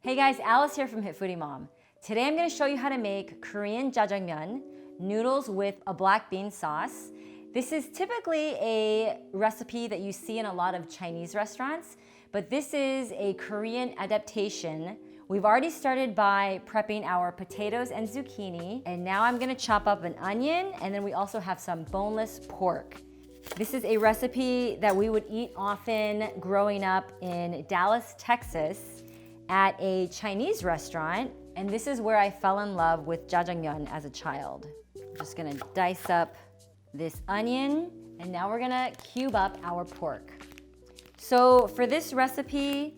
Hey guys, Alice here from Hit Foodie Mom. Today I'm going to show you how to make Korean jajangmyeon, noodles with a black bean sauce. This is typically a recipe that you see in a lot of Chinese restaurants, but this is a Korean adaptation. We've already started by prepping our potatoes and zucchini, and now I'm going to chop up an onion, and then we also have some boneless pork. This is a recipe that we would eat often growing up in Dallas, Texas, at a Chinese restaurant, and this is where I fell in love with jajangmyeon as a child. I'm just gonna dice up this onion, and now we're gonna cube up our pork. So for this recipe,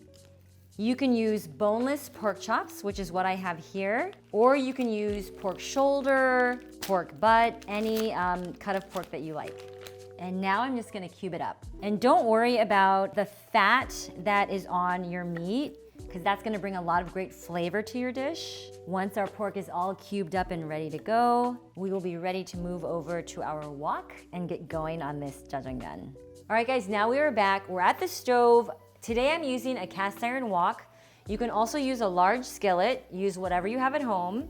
you can use boneless pork chops, which is what I have here, or you can use pork shoulder, pork butt, any cut of pork that you like. And now I'm just gonna cube it up. And don't worry about the fat that is on your meat, because that's gonna bring a lot of great flavor to your dish. Once our pork is all cubed up and ready to go, we will be ready to move over to our wok and get going on this jajangmyeon. All right guys, now we are back. We're at the stove. Today I'm using a cast iron wok. You can also use a large skillet, use whatever you have at home,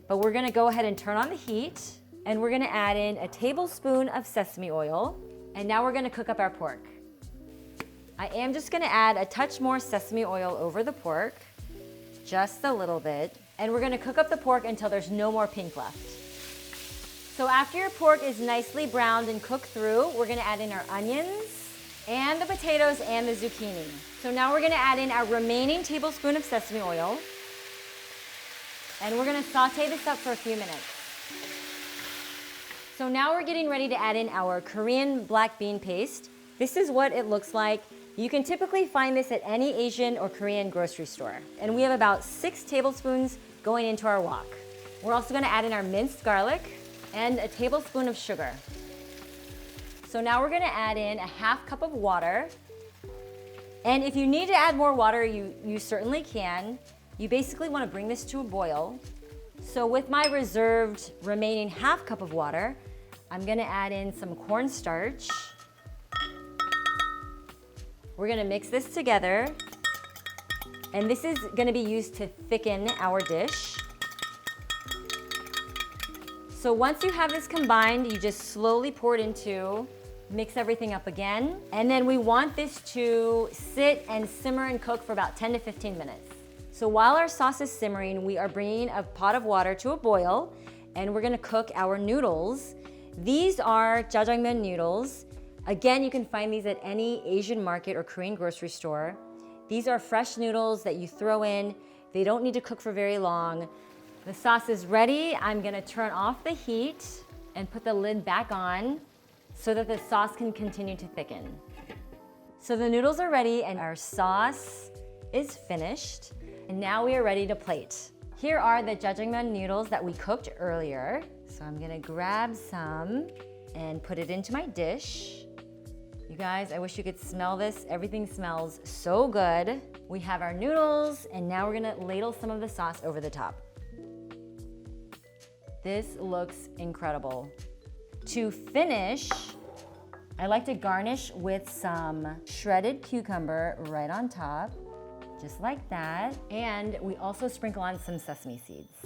but we're gonna go ahead and turn on the heat, and we're gonna add in a tablespoon of sesame oil, and now we're gonna cook up our pork. I am just gonna add a touch more sesame oil over the pork, just a little bit, and we're gonna cook up the pork until there's no more pink left. So after your pork is nicely browned and cooked through, we're gonna add in our onions and the potatoes and the zucchini. So now we're gonna add in our remaining tablespoon of sesame oil, and we're gonna saute this up for a few minutes. So now we're getting ready to add in our Korean black bean paste. This is what it looks like. You can typically find this at any Asian or Korean grocery store. And we have about 6 tablespoons going into our wok. We're also gonna add in our minced garlic and a tablespoon of sugar. So now we're gonna add in a half cup of water. And if you need to add more water, you certainly can. You basically wanna bring this to a boil. So with my reserved remaining half cup of water, I'm gonna add in some cornstarch. We're gonna mix this together, and this is gonna be used to thicken our dish. So once you have this combined, you just slowly pour it into, mix everything up again, and then we want this to sit and simmer and cook for about 10 to 15 minutes. So while our sauce is simmering, we are bringing a pot of water to a boil, and we're gonna cook our noodles. These are jajangmyeon noodles. Again, you can find these at any Asian market or Korean grocery store. These are fresh noodles that you throw in. They don't need to cook for very long. The sauce is ready. I'm gonna turn off the heat and put the lid back on so that the sauce can continue to thicken. So the noodles are ready and our sauce is finished. And now we are ready to plate. Here are the jajangmyeon noodles that we cooked earlier. So I'm gonna grab some and put it into my dish. You guys, I wish you could smell this. Everything smells so good. We have our noodles, and now we're gonna ladle some of the sauce over the top. This looks incredible. To finish, I like to garnish with some shredded cucumber right on top, just like that. And we also sprinkle on some sesame seeds.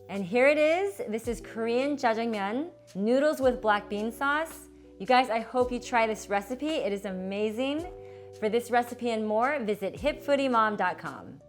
And here it is. This is Korean jajangmyeon, noodles with black bean sauce. You guys, I hope you try this recipe. It is amazing. For this recipe and more, visit hitfoodiemom.com.